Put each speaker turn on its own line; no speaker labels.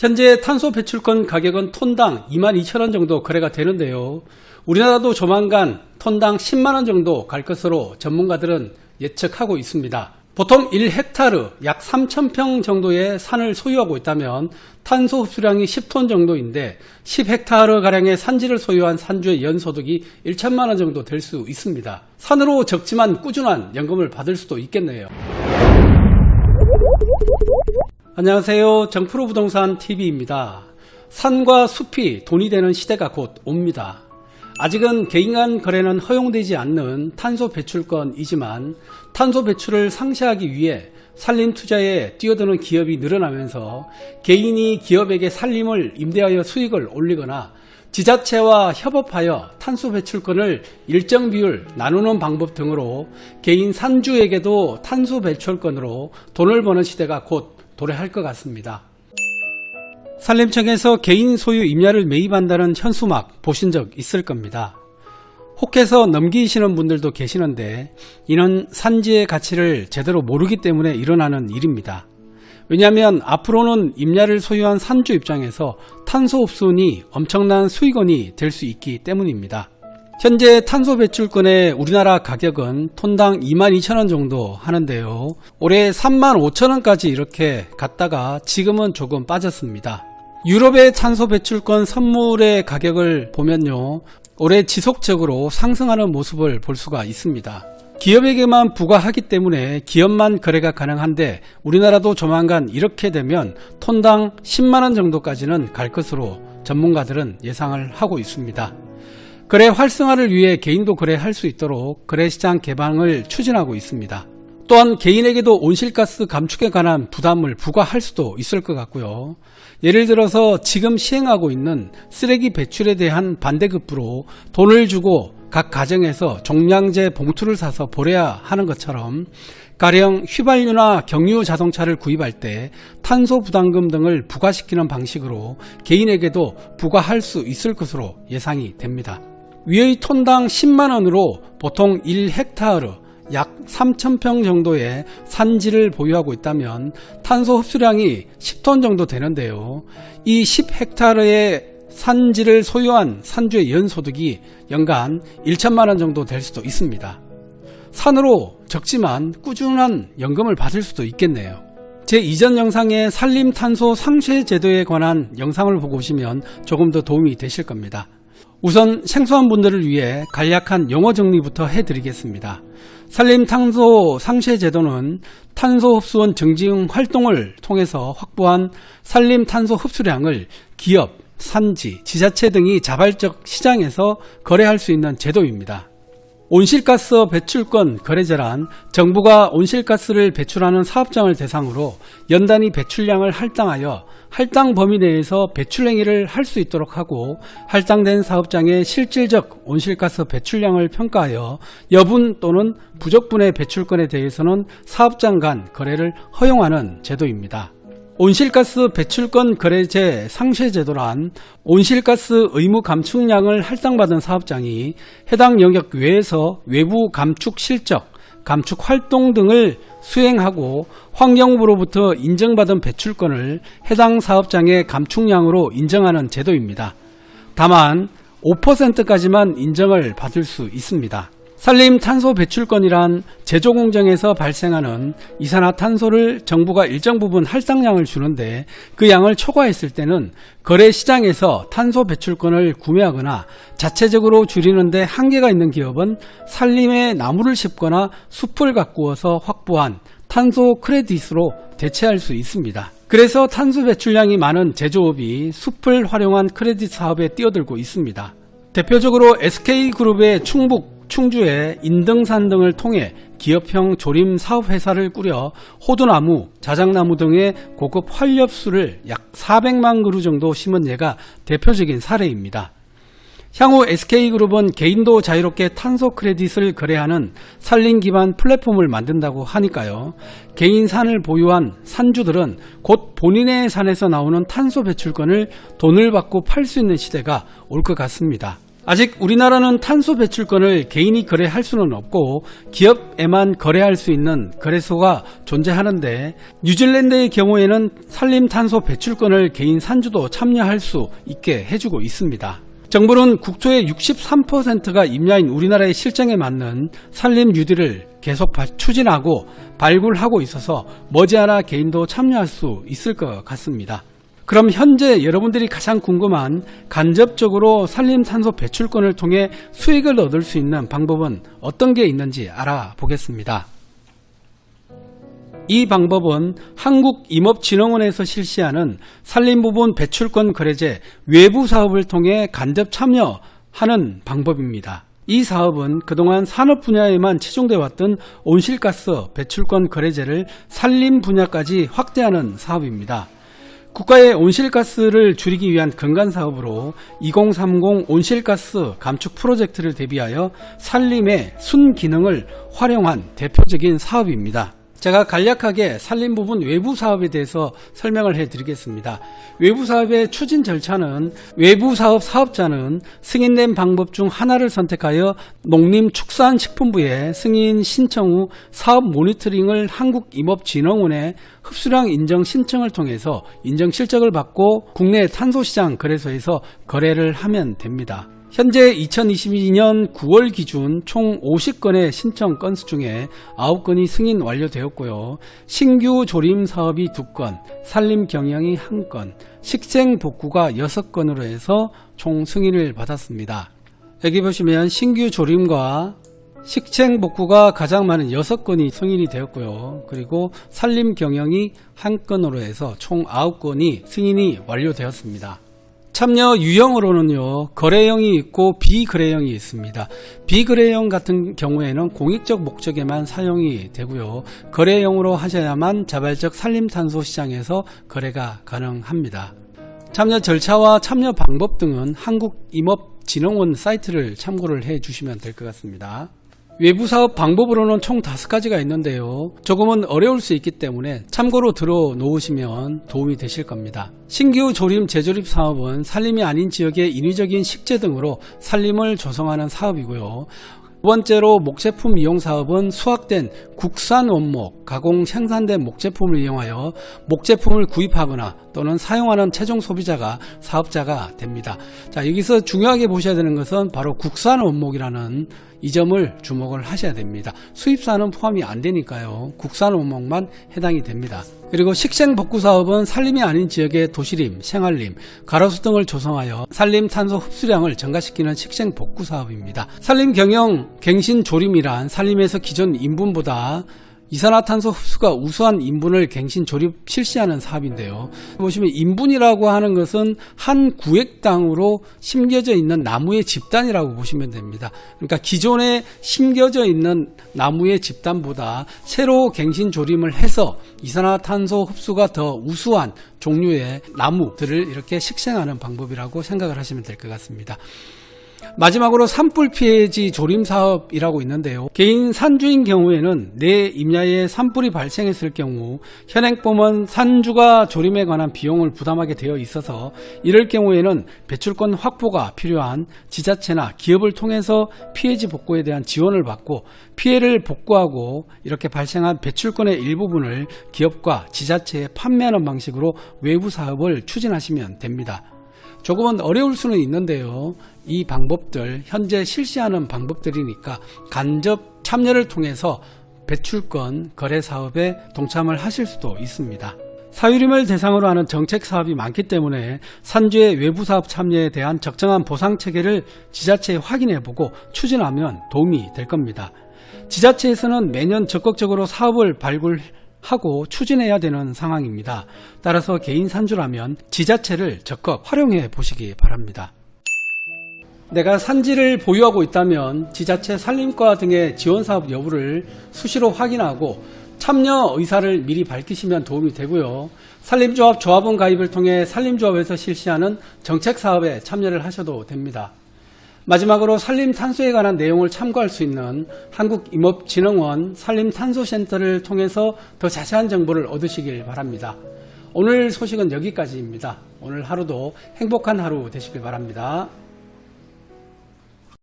현재 탄소 배출권 가격은 톤당 22,000원 정도 거래가 되는데요. 우리나라도 조만간 톤당 10만원 정도 갈 것으로 전문가들은 예측하고 있습니다. 보통 1헥타르 약 3,000평 정도의 산을 소유하고 있다면 탄소 흡수량이 10톤 정도인데 10헥타르 가량의 산지를 소유한 산주의 연소득이 1천만원 정도 될 수 있습니다. 산으로 적지만 꾸준한 연금을 받을 수도 있겠네요. 안녕하세요. 정프로 부동산 TV입니다. 산과 숲이 돈이 되는 시대가 곧 옵니다. 아직은 개인 간 거래는 허용되지 않는 탄소 배출권이지만 탄소 배출을 상쇄하기 위해 산림 투자에 뛰어드는 기업이 늘어나면서 개인이 기업에게 산림을 임대하여 수익을 올리거나 지자체와 협업하여 탄소 배출권을 일정 비율 나누는 방법 등으로 개인 산주에게도 탄소 배출권으로 돈을 버는 시대가 곧 도래할 것 같습니다. 산림청에서 개인 소유 임야를 매입한다는 현수막 보신 적 있을 겁니다. 혹해서 넘기시는 분들도 계시는데 이는 산지의 가치를 제대로 모르기 때문에 일어나는 일입니다. 왜냐하면 앞으로는 임야를 소유한 산주 입장에서 탄소 흡수원이 엄청난 수익원이 될 수 있기 때문입니다. 현재 탄소 배출권의 우리나라 가격은 톤당 22,000원 정도 하는데요. 올해 35,000원까지 이렇게 갔다가 지금은 조금 빠졌습니다. 유럽의 탄소 배출권 선물의 가격을 보면요, 올해 지속적으로 상승하는 모습을 볼 수가 있습니다. 기업에게만 부과하기 때문에 기업만 거래가 가능한데 우리나라도 조만간 이렇게 되면 톤당 10만원 정도까지는 갈 것으로 전문가들은 예상을 하고 있습니다. 거래 활성화를 위해 개인도 거래할 수 있도록 거래시장 개방을 추진하고 있습니다. 또한 개인에게도 온실가스 감축에 관한 부담을 부과할 수도 있을 것 같고요. 예를 들어서 지금 시행하고 있는 쓰레기 배출에 대한 반대급부로 돈을 주고 각 가정에서 종량제 봉투를 사서 버려야 하는 것처럼 가령 휘발유나 경유 자동차를 구입할 때 탄소 부담금 등을 부과시키는 방식으로 개인에게도 부과할 수 있을 것으로 예상이 됩니다. 위의 톤당 10만원으로 보통 1헥타르 약 3,000평 정도의 산지를 보유하고 있다면 탄소 흡수량이 10톤 정도 되는데요. 이 10헥타르의 산지를 소유한 산주의 연소득이 연간 1천만원 정도 될 수도 있습니다. 산으로 적지만 꾸준한 연금을 받을 수도 있겠네요. 제 이전 영상에 산림 탄소 상쇄 제도에 관한 영상을 보고 오시면 조금 더 도움이 되실 겁니다. 우선 생소한 분들을 위해 간략한 용어 정리부터 해드리겠습니다. 산림 탄소 상쇄 제도는 탄소 흡수원 증징 활동을 통해서 확보한 산림 탄소 흡수량을 기업, 산지, 지자체 등이 자발적 시장에서 거래할 수 있는 제도입니다. 온실가스 배출권 거래제란 정부가 온실가스를 배출하는 사업장을 대상으로 연단위 배출량을 할당하여 할당 범위 내에서 배출행위를 할 수 있도록 하고 할당된 사업장의 실질적 온실가스 배출량을 평가하여 여분 또는 부족분의 배출권에 대해서는 사업장 간 거래를 허용하는 제도입니다. 온실가스 배출권 거래제 상쇄제도란 온실가스 의무 감축량을 할당받은 사업장이 해당 영역 외에서 외부 감축 실적, 감축 활동 등을 수행하고 환경부로부터 인정받은 배출권을 해당 사업장의 감축량으로 인정하는 제도입니다. 다만 5%까지만 인정을 받을 수 있습니다. 산림 탄소 배출권이란 제조 공정에서 발생하는 이산화탄소를 정부가 일정 부분 할당량을 주는데 그 양을 초과했을 때는 거래 시장에서 탄소 배출권을 구매하거나 자체적으로 줄이는데 한계가 있는 기업은 산림에 나무를 심거나 숲을 가꾸어서 확보한 탄소 크레딧으로 대체할 수 있습니다. 그래서 탄소 배출량이 많은 제조업이 숲을 활용한 크레딧 사업에 뛰어들고 있습니다. 대표적으로 SK그룹의 충주에 인등산 등을 통해 기업형 조림 사업회사를 꾸려 호두나무, 자작나무 등의 고급 활엽수를 약 400만 그루 정도 심은 예가 대표적인 사례입니다. 향후 SK그룹은 개인도 자유롭게 탄소 크레딧을 거래하는 산림 기반 플랫폼을 만든다고 하니까요. 개인 산을 보유한 산주들은 곧 본인의 산에서 나오는 탄소 배출권을 돈을 받고 팔 수 있는 시대가 올 것 같습니다. 아직 우리나라는 탄소 배출권을 개인이 거래할 수는 없고 기업에만 거래할 수 있는 거래소가 존재하는데, 뉴질랜드의 경우에는 산림 탄소 배출권을 개인 산주도 참여할 수 있게 해주고 있습니다. 정부는 국토의 63%가 임야인 우리나라의 실정에 맞는 산림 뉴딜을 계속 추진하고 발굴하고 있어서 머지않아 개인도 참여할 수 있을 것 같습니다. 그럼 현재 여러분들이 가장 궁금한 간접적으로 산림 탄소 배출권을 통해 수익을 얻을 수 있는 방법은 어떤 게 있는지 알아보겠습니다. 이 방법은 한국임업진흥원에서 실시하는 산림부분 배출권 거래제 외부 사업을 통해 간접 참여하는 방법입니다. 이 사업은 그동안 산업 분야에만 치중되어 왔던 온실가스 배출권 거래제를 산림 분야까지 확대하는 사업입니다. 국가의 온실가스를 줄이기 위한 근간사업으로 2030 온실가스 감축 프로젝트를 대비하여 산림의 순기능을 활용한 대표적인 사업입니다. 제가 간략하게 산림 부분 외부 사업에 대해서 설명을 해드리겠습니다. 외부 사업의 추진 절차는 외부 사업 사업자는 승인된 방법 중 하나를 선택하여 농림축산식품부에 승인 신청 후 사업 모니터링을 한국임업진흥원에 흡수량 인정 신청을 통해서 인정 실적을 받고 국내 탄소시장 거래소에서 거래를 하면 됩니다. 현재 2022년 9월 기준 총 50건의 신청 건수 중에 9건이 승인 완료되었고요. 신규 조림 사업이 2건, 산림 경영이 1건, 식생 복구가 6건으로 해서 총 승인을 받았습니다. 여기 보시면 신규 조림과 식생 복구가 가장 많은 6건이 승인이 되었고요. 그리고 산림 경영이 1건으로 해서 총 9건이 승인이 완료되었습니다. 참여 유형으로는요, 거래형이 있고 비거래형이 있습니다. 비거래형 같은 경우에는 공익적 목적에만 사용이 되고요, 거래형으로 하셔야만 자발적 산림탄소 시장에서 거래가 가능합니다. 참여 절차와 참여 방법 등은 한국임업진흥원 사이트를 참고를 해 주시면 될 것 같습니다. 외부 사업 방법으로는 총 5가지가 있는데요, 조금은 어려울 수 있기 때문에 참고로 들어 놓으시면 도움이 되실 겁니다. 신규 조림 재조립 사업은 산림이 아닌 지역의 인위적인 식재 등으로 산림을 조성하는 사업이고요. 두 번째로 목제품 이용 사업은 수확된 국산 원목, 가공 생산된 목제품을 이용하여 목제품을 구입하거나 또는 사용하는 최종 소비자가 사업자가 됩니다. 자, 여기서 중요하게 보셔야 되는 것은 바로 국산 원목이라는 이 점을 주목을 하셔야 됩니다. 수입산은 포함이 안 되니까요, 국산 원목만 해당이 됩니다. 그리고 식생 복구 사업은 산림이 아닌 지역의 도시림, 생활림, 가로수 등을 조성하여 산림 탄소 흡수량을 증가시키는 식생 복구 사업입니다. 산림 경영 갱신 조림이란 산림에서 기존 인분보다 이산화탄소 흡수가 우수한 인분을 갱신 조립 실시하는 사업인데요, 보시면 인분이라고 하는 것은 한 구획당으로 심겨져 있는 나무의 집단이라고 보시면 됩니다. 그러니까 기존에 심겨져 있는 나무의 집단보다 새로 갱신 조림을 해서 이산화탄소 흡수가 더 우수한 종류의 나무들을 이렇게 식생하는 방법이라고 생각을 하시면 될 것 같습니다. 마지막으로 산불 피해지 조림 사업이라고 있는데요, 개인 산주인 경우에는 내 임야에 산불이 발생했을 경우 현행법은 산주가 조림에 관한 비용을 부담하게 되어 있어서 이럴 경우에는 배출권 확보가 필요한 지자체나 기업을 통해서 피해지 복구에 대한 지원을 받고 피해를 복구하고 이렇게 발생한 배출권의 일부분을 기업과 지자체에 판매하는 방식으로 외부 사업을 추진하시면 됩니다. 조금은 어려울 수는 있는데요, 이 방법들 현재 실시하는 방법들이니까 간접 참여를 통해서 배출권 거래 사업에 동참을 하실 수도 있습니다. 사유림을 대상으로 하는 정책 사업이 많기 때문에 산주의 외부 사업 참여에 대한 적정한 보상 체계를 지자체에 확인해보고 추진하면 도움이 될 겁니다. 지자체에서는 매년 적극적으로 사업을 발굴하고 추진해야 되는 상황입니다. 따라서 개인 산주라면 지자체를 적극 활용해 보시기 바랍니다. 내가 산지를 보유하고 있다면 지자체 산림과 등의 지원사업 여부를 수시로 확인하고 참여 의사를 미리 밝히시면 도움이 되고요, 산림조합 조합원 가입을 통해 산림조합에서 실시하는 정책사업에 참여를 하셔도 됩니다. 마지막으로 산림탄소에 관한 내용을 참고할 수 있는 한국임업진흥원 산림탄소센터를 통해서 더 자세한 정보를 얻으시길 바랍니다. 오늘 소식은 여기까지입니다. 오늘 하루도 행복한 하루 되시길 바랍니다.